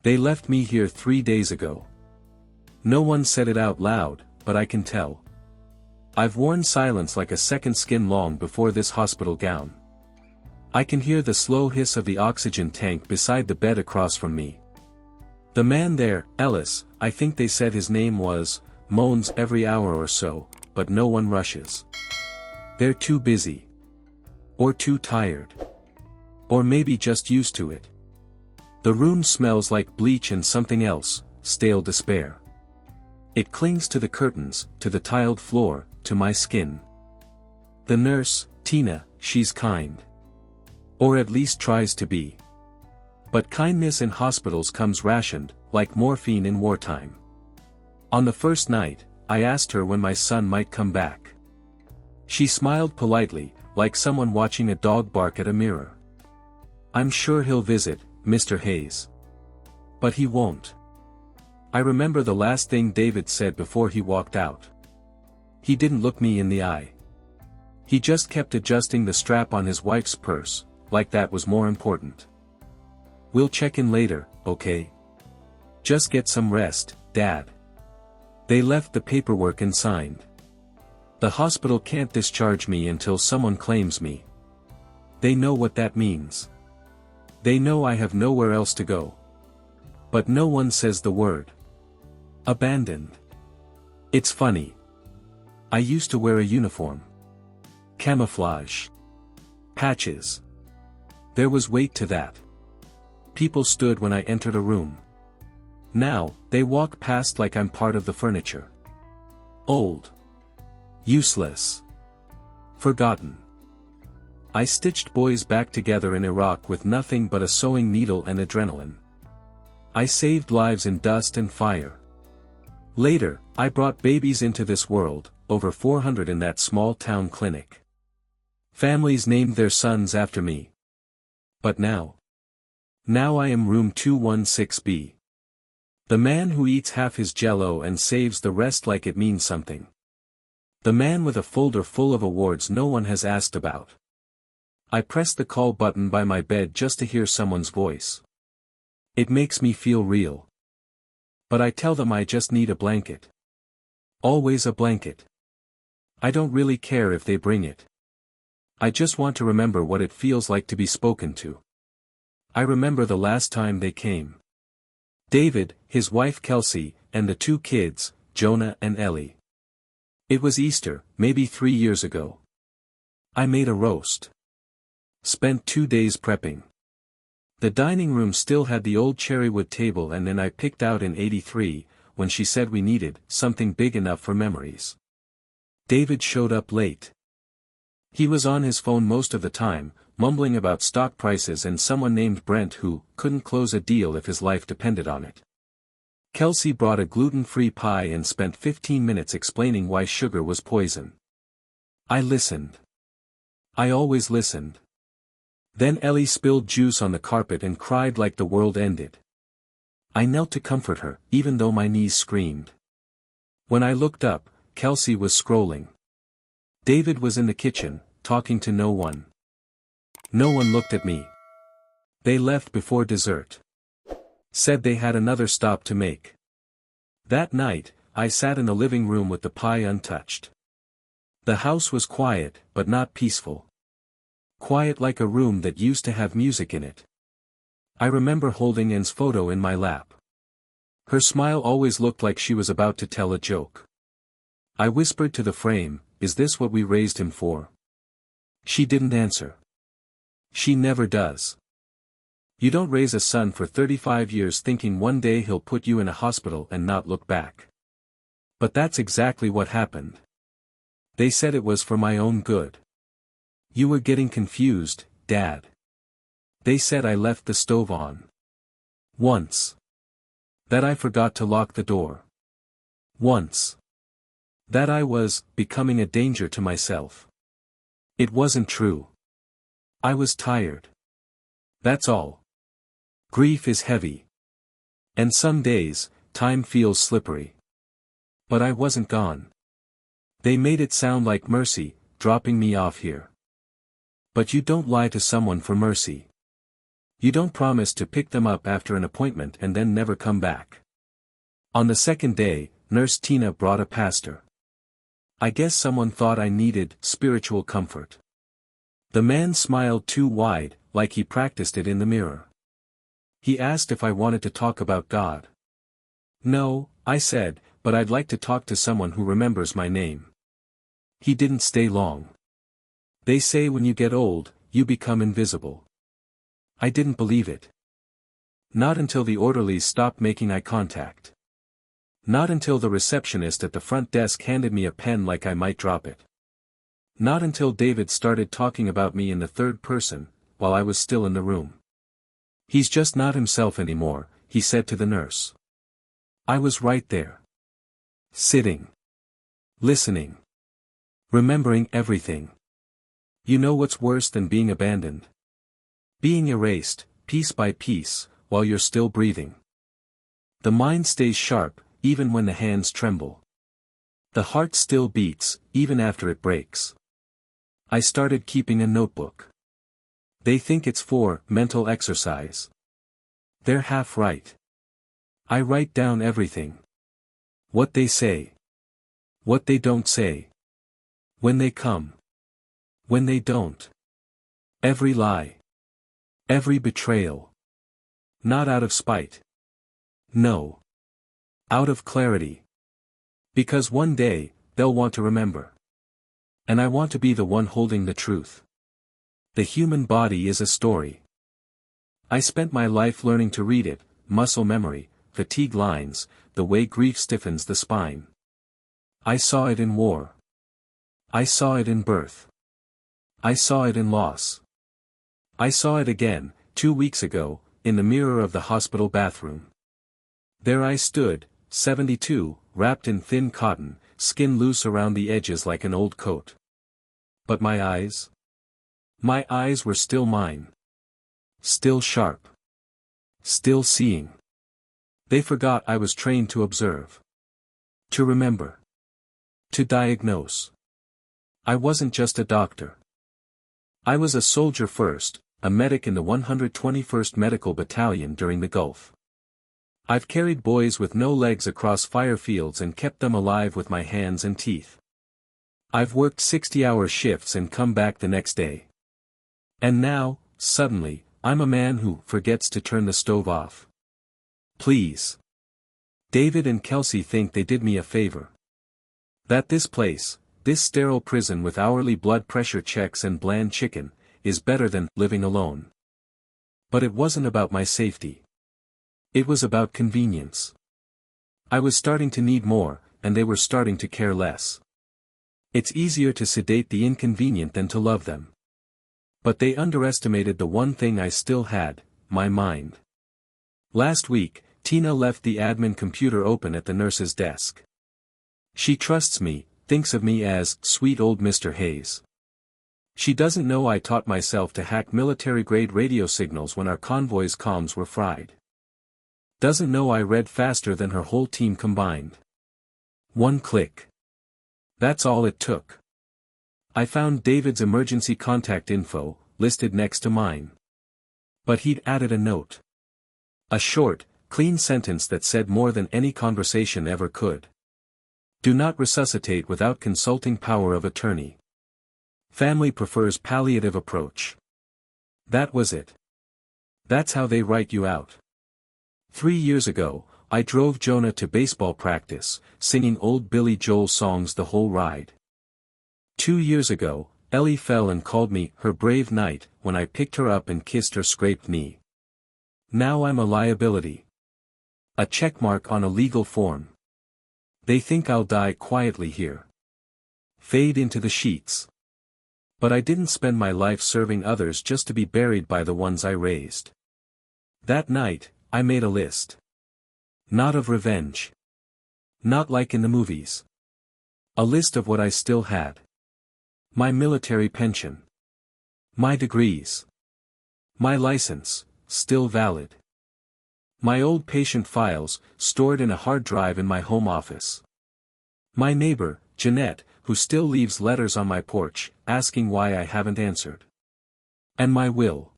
They left me here 3 days ago. No one said it out loud, but I can tell. I've worn silence like a second skin long before this hospital gown. I can hear the slow hiss of the oxygen tank beside the bed across from me. The man there, Ellis, I think they said his name was, moans every hour or so, but no one rushes. They're too busy. Or too tired. Or maybe just used to it. The room smells like bleach and something else, stale despair. It clings to the curtains, to the tiled floor, to my skin. The nurse, Tina, she's kind. Or at least tries to be. But kindness in hospitals comes rationed, like morphine in wartime. On the first night, I asked her when my son might come back. She smiled politely, like someone watching a dog bark at a mirror. I'm sure he'll visit, Mr. Hayes. But he won't. I remember the last thing David said before he walked out. He didn't look me in the eye. He just kept adjusting the strap on his wife's purse, like that was more important. We'll check in later, okay? Just get some rest, Dad. They left the paperwork and signed. The hospital can't discharge me until someone claims me. They know what that means. They know I have nowhere else to go. But no one says the word. Abandoned. It's funny. I used to wear a uniform. Camouflage. Patches. There was weight to that. People stood when I entered a room. Now, they walk past like I'm part of the furniture. Old. Useless. Forgotten. I stitched boys back together in Iraq with nothing but a sewing needle and adrenaline. I saved lives in dust and fire. Later, I brought babies into this world, over 400 in that small town clinic. Families named their sons after me. But now I am room 216B. The man who eats half his jello and saves the rest like it means something. The man with a folder full of awards no one has asked about. I press the call button by my bed just to hear someone's voice. It makes me feel real. But I tell them I just need a blanket. Always a blanket. I don't really care if they bring it. I just want to remember what it feels like to be spoken to. I remember the last time they came. David, his wife Kelsey, and the 2 kids, Jonah and Ellie. It was Easter, maybe 3 years ago. I made a roast. Spent 2 days prepping. The dining room still had the old cherrywood table, and then I picked out in '83, when she said we needed something big enough for memories. David showed up late. He was on his phone most of the time, mumbling about stock prices and someone named Brent who couldn't close a deal if his life depended on it. Kelsey brought a gluten-free pie and spent 15 minutes explaining why sugar was poison. I listened. I always listened. Then Ellie spilled juice on the carpet and cried like the world ended. I knelt to comfort her, even though my knees screamed. When I looked up, Kelsey was scrolling. David was in the kitchen, talking to no one. No one looked at me. They left before dessert. Said they had another stop to make. That night, I sat in the living room with the pie untouched. The house was quiet, but not peaceful. Quiet like a room that used to have music in it. I remember holding Anne's photo in my lap. Her smile always looked like she was about to tell a joke. I whispered to the frame, "Is this what we raised him for?" She didn't answer. She never does. You don't raise a son for 35 years thinking one day he'll put you in a hospital and not look back. But that's exactly what happened. They said it was for my own good. You were getting confused, Dad. They said I left the stove on. Once. That I forgot to lock the door. Once. That I was becoming a danger to myself. It wasn't true. I was tired. That's all. Grief is heavy. And some days, time feels slippery. But I wasn't gone. They made it sound like mercy, dropping me off here. But you don't lie to someone for mercy. You don't promise to pick them up after an appointment and then never come back. On the second day, Nurse Tina brought a pastor. I guess someone thought I needed spiritual comfort. The man smiled too wide, like he practiced it in the mirror. He asked if I wanted to talk about God. No, I said, but I'd like to talk to someone who remembers my name. He didn't stay long. They say when you get old, you become invisible. I didn't believe it. Not until the orderlies stopped making eye contact. Not until the receptionist at the front desk handed me a pen like I might drop it. Not until David started talking about me in the third person, while I was still in the room. He's just not himself anymore, he said to the nurse. I was right there. Sitting. Listening. Remembering everything. You know what's worse than being abandoned? Being erased, piece by piece, while you're still breathing. The mind stays sharp, even when the hands tremble. The heart still beats, even after it breaks. I started keeping a notebook. They think it's for mental exercise. They're half right. I write down everything. What they say. What they don't say. When they come. When they don't. Every lie. Every betrayal. Not out of spite. No. Out of clarity. Because one day, they'll want to remember. And I want to be the one holding the truth. The human body is a story. I spent my life learning to read it, muscle memory, fatigue lines, the way grief stiffens the spine. I saw it in war. I saw it in birth. I saw it in loss. I saw it again, 2 weeks ago, in the mirror of the hospital bathroom. There I stood, 72, wrapped in thin cotton, skin loose around the edges like an old coat. But my eyes? My eyes were still mine. Still sharp. Still seeing. They forgot I was trained to observe. To remember. To diagnose. I wasn't just a doctor. I was a soldier first, a medic in the 121st Medical Battalion during the Gulf. I've carried boys with no legs across fire fields and kept them alive with my hands and teeth. I've worked 60-hour shifts and come back the next day. And now, suddenly, I'm a man who forgets to turn the stove off. Please. David and Kelsey think they did me a favor. That this place, this sterile prison with hourly blood pressure checks and bland chicken, is better than living alone. But it wasn't about my safety. It was about convenience. I was starting to need more, and they were starting to care less. It's easier to sedate the inconvenient than to love them. But they underestimated the one thing I still had, my mind. Last week, Tina left the admin computer open at the nurse's desk. She trusts me, thinks of me as sweet old Mr. Hayes. She doesn't know I taught myself to hack military-grade radio signals when our convoy's comms were fried. Doesn't know I read faster than her whole team combined. One click. That's all it took. I found David's emergency contact info, listed next to mine. But he'd added a note. A short, clean sentence that said more than any conversation ever could. Do not resuscitate without consulting power of attorney. Family prefers palliative approach. That was it. That's how they write you out. 3 years ago, I drove Jonah to baseball practice, singing old Billy Joel songs the whole ride. 2 years ago, Ellie fell and called me her brave knight when I picked her up and kissed her scraped knee. Now I'm a liability. A checkmark on a legal form. They think I'll die quietly here. Fade into the sheets. But I didn't spend my life serving others just to be buried by the ones I raised. That night, I made a list. Not of revenge. Not like in the movies. A list of what I still had. My military pension. My degrees. My license, still valid. My old patient files, stored in a hard drive in my home office. My neighbor, Jeanette, who still leaves letters on my porch, asking why I haven't answered. And my will.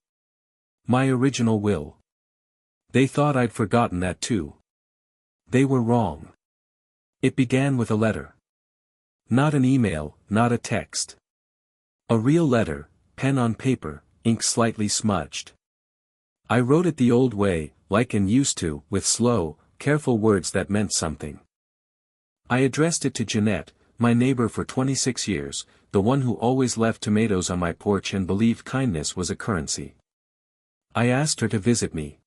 My original will. They thought I'd forgotten that too. They were wrong. It began with a letter. Not an email, not a text. A real letter, pen on paper, ink slightly smudged. I wrote it the old way, like and used to, with slow, careful words that meant something. I addressed it to Jeanette, my neighbor for 26 years, the one who always left tomatoes on my porch and believed kindness was a currency. I asked her to visit me.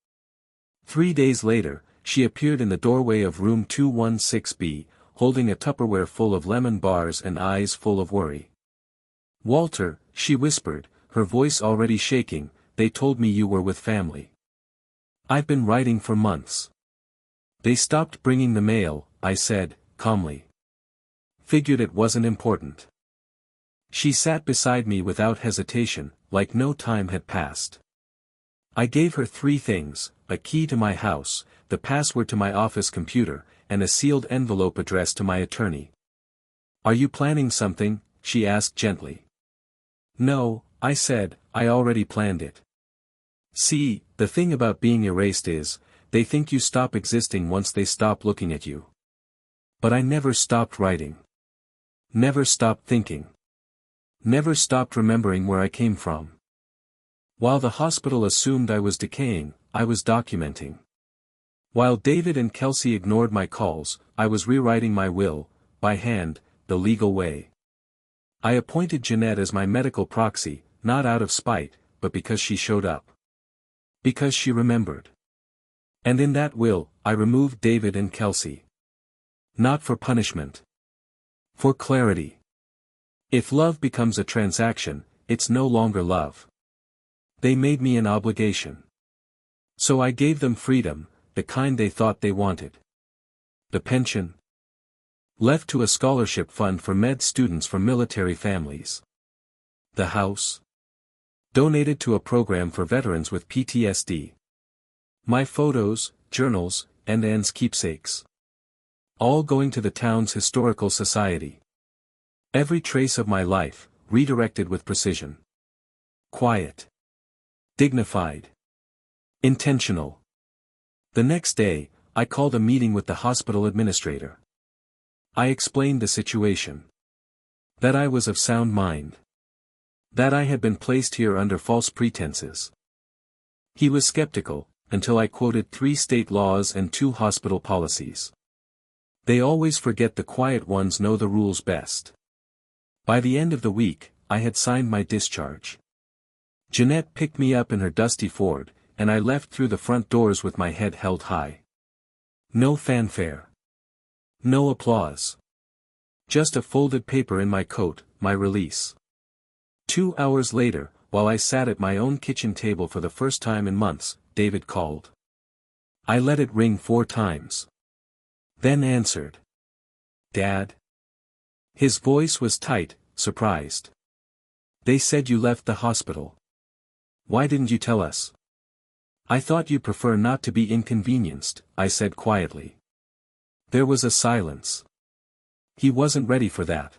3 days later, she appeared in the doorway of room 216B, holding a Tupperware full of lemon bars and eyes full of worry. "Walter," she whispered, her voice already shaking, "they told me you were with family. I've been writing for months." "They stopped bringing the mail," I said, calmly. "Figured it wasn't important." She sat beside me without hesitation, like no time had passed. I gave her 3 things, a key to my house, the password to my office computer, and a sealed envelope addressed to my attorney. "Are you planning something?" she asked gently. "No," I said, "I already planned it. See, the thing about being erased is, they think you stop existing once they stop looking at you. But I never stopped writing. Never stopped thinking. Never stopped remembering where I came from. While the hospital assumed I was decaying, I was documenting. While David and Kelsey ignored my calls, I was rewriting my will, by hand, the legal way. I appointed Jeanette as my medical proxy, not out of spite, but because she showed up. Because she remembered. And in that will, I removed David and Kelsey. Not for punishment. For clarity. If love becomes a transaction, it's no longer love. They made me an obligation. So I gave them freedom, the kind they thought they wanted. The pension? Left to a scholarship fund for med students from military families. The house? Donated to a program for veterans with PTSD. My photos, journals, and Anne's keepsakes. All going to the town's historical society. Every trace of my life, redirected with precision. Quiet. Dignified. Intentional. The next day, I called a meeting with the hospital administrator. I explained the situation. That I was of sound mind. That I had been placed here under false pretenses. He was skeptical, until I quoted 3 state laws and 2 hospital policies. They always forget the quiet ones know the rules best. By the end of the week, I had signed my discharge. Jeanette picked me up in her dusty Ford, and I left through the front doors with my head held high. No fanfare. No applause. Just a folded paper in my coat, my release. 2 hours later, while I sat at my own kitchen table for the first time in months, David called. I let it ring 4 times. Then answered. "Dad?" His voice was tight, surprised. "They said you left the hospital. Why didn't you tell us?" "I thought you'd prefer not to be inconvenienced," I said quietly. There was a silence. He wasn't ready for that.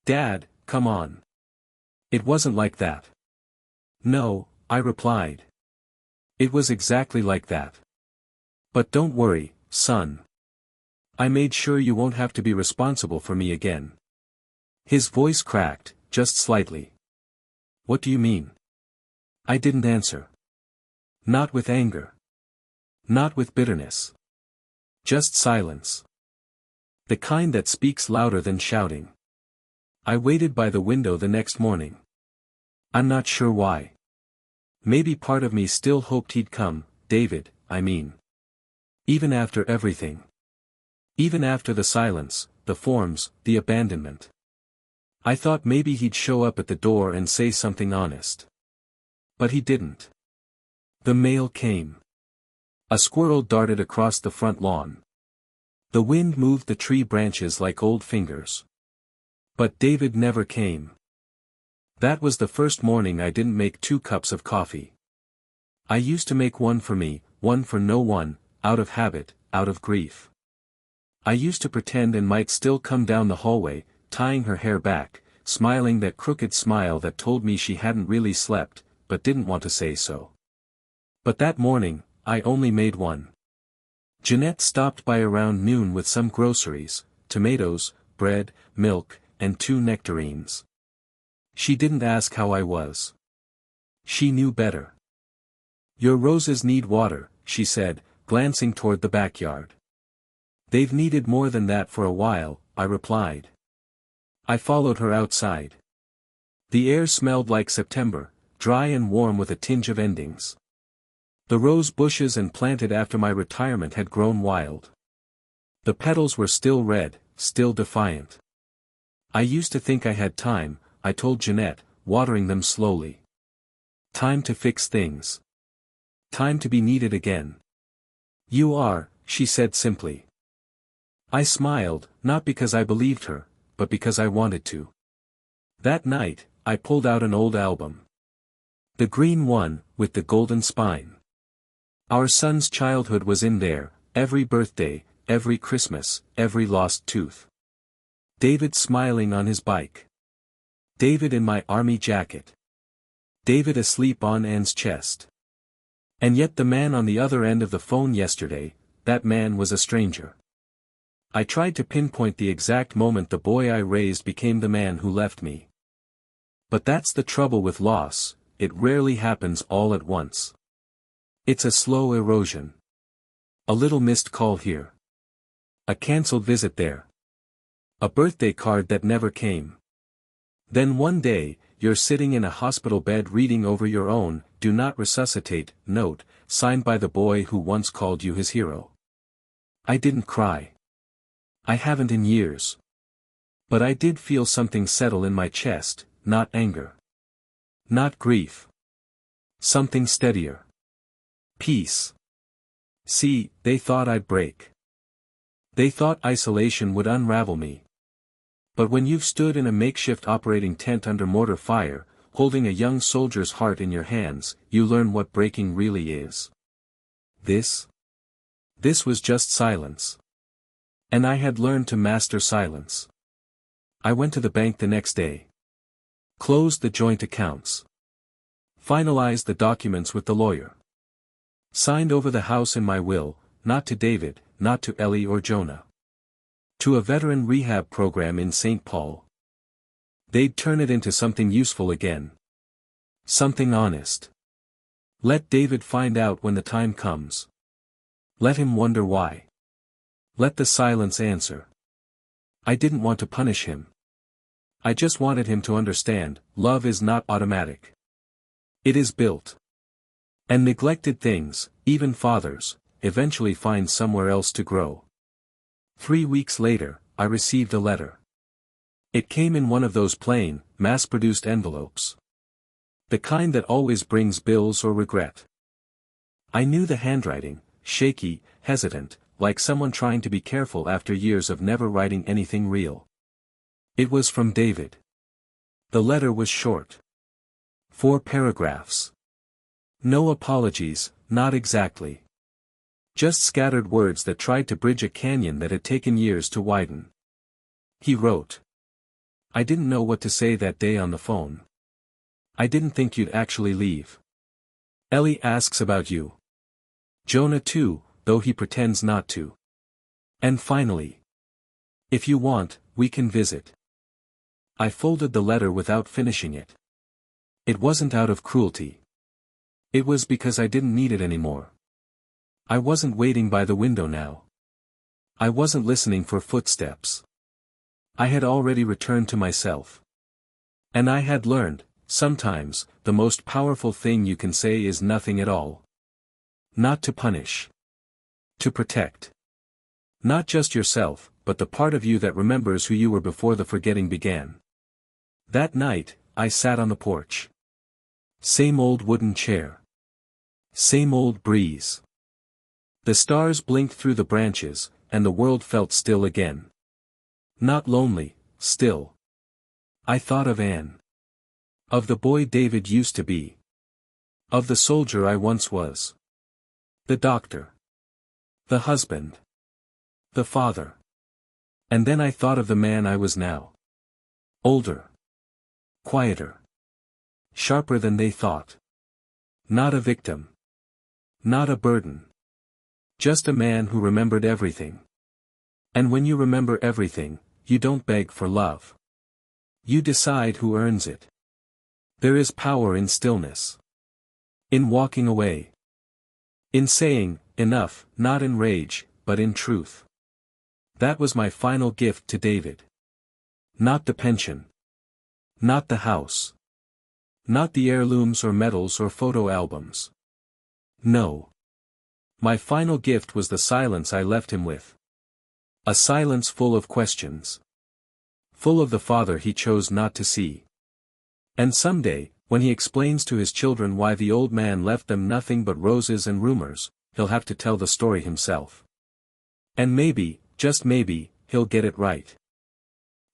"Dad, come on. It wasn't like that." "No," I replied. "It was exactly like that. But don't worry, son. I made sure you won't have to be responsible for me again." His voice cracked, just slightly. "What do you mean?" I didn't answer. Not with anger. Not with bitterness. Just silence. The kind that speaks louder than shouting. I waited by the window the next morning. I'm not sure why. Maybe part of me still hoped he'd come, David, I mean. Even after everything. Even after the silence, the forms, the abandonment. I thought maybe he'd show up at the door and say something honest. But he didn't. The mail came. A squirrel darted across the front lawn. The wind moved the tree branches like old fingers. But David never came. That was the first morning I didn't make 2 cups of coffee. I used to make one for me, one for no one, out of habit, out of grief. I used to pretend and might still come down the hallway, tying her hair back, smiling that crooked smile that told me she hadn't really slept, but didn't want to say so. But that morning, I only made one. Jeanette stopped by around noon with some groceries, tomatoes, bread, milk, and 2 nectarines. She didn't ask how I was. She knew better. Your roses need water, she said, glancing toward the backyard. They've needed more than that for a while, I replied. I followed her outside. The air smelled like September, dry and warm with a tinge of endings. The rose bushes and planted after my retirement had grown wild. The petals were still red, still defiant. I used to think I had time, I told Jeanette, watering them slowly. Time to fix things. Time to be needed again. You are, she said simply. I smiled, not because I believed her, but because I wanted to. That night, I pulled out an old album. The green one, with the golden spine. Our son's childhood was in there, every birthday, every Christmas, every lost tooth. David smiling on his bike. David in my army jacket. David asleep on Anne's chest. And yet the man on the other end of the phone yesterday, that man was a stranger. I tried to pinpoint the exact moment the boy I raised became the man who left me. But that's the trouble with loss, it rarely happens all at once. It's a slow erosion. A little missed call here. A cancelled visit there. A birthday card that never came. Then one day, you're sitting in a hospital bed reading over your own "Do not resuscitate" note, signed by the boy who once called you his hero. I didn't cry. I haven't in years. But I did feel something settle in my chest, not anger. Not grief. Something steadier. Peace. See, they thought I'd break. They thought isolation would unravel me. But when you've stood in a makeshift operating tent under mortar fire, holding a young soldier's heart in your hands, you learn what breaking really is. This was just silence. And I had learned to master silence. I went to the bank the next day. Closed the joint accounts. Finalized the documents with the lawyer. Signed over the house in my will, not to David, not to Ellie or Jonah. To a veteran rehab program in St. Paul. They'd turn it into something useful again. Something honest. Let David find out when the time comes. Let him wonder why. Let the silence answer. I didn't want to punish him. I just wanted him to understand, love is not automatic. It is built. And neglected things, even fathers, eventually find somewhere else to grow. 3 weeks later, I received a letter. It came in one of those plain, mass-produced envelopes. The kind that always brings bills or regret. I knew the handwriting, shaky, hesitant, like someone trying to be careful after years of never writing anything real. It was from David. The letter was short. 4 paragraphs. No apologies, not exactly. Just scattered words that tried to bridge a canyon that had taken years to widen. He wrote. I didn't know what to say that day on the phone. I didn't think you'd actually leave. Ellie asks about you. Jonah too, though he pretends not to. And finally. If you want, we can visit. I folded the letter without finishing it. It wasn't out of cruelty. It was because I didn't need it anymore. I wasn't waiting by the window now. I wasn't listening for footsteps. I had already returned to myself. And I had learned, sometimes, the most powerful thing you can say is nothing at all. Not to punish. To protect. Not just yourself, but the part of you that remembers who you were before the forgetting began. That night, I sat on the porch. Same old wooden chair. Same old breeze. The stars blinked through the branches, and the world felt still again. Not lonely, still. I thought of Anne. Of the boy David used to be. Of the soldier I once was. The doctor. The husband. The father. And then I thought of the man I was now. Older. Quieter. Sharper than they thought. Not a victim. Not a burden. Just a man who remembered everything. And when you remember everything, you don't beg for love. You decide who earns it. There is power in stillness. In walking away. In saying, enough, not in rage, but in truth. That was my final gift to David. Not the pension. Not the house. Not the heirlooms or medals or photo albums. No. My final gift was the silence I left him with. A silence full of questions. Full of the father he chose not to see. And someday, when he explains to his children why the old man left them nothing but roses and rumors, he'll have to tell the story himself. And maybe, just maybe, he'll get it right.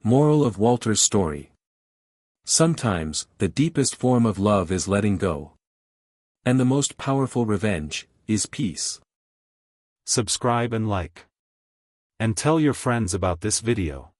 Moral of Walter's story. Sometimes, the deepest form of love is letting go. And the most powerful revenge is peace. Subscribe and like. And tell your friends about this video.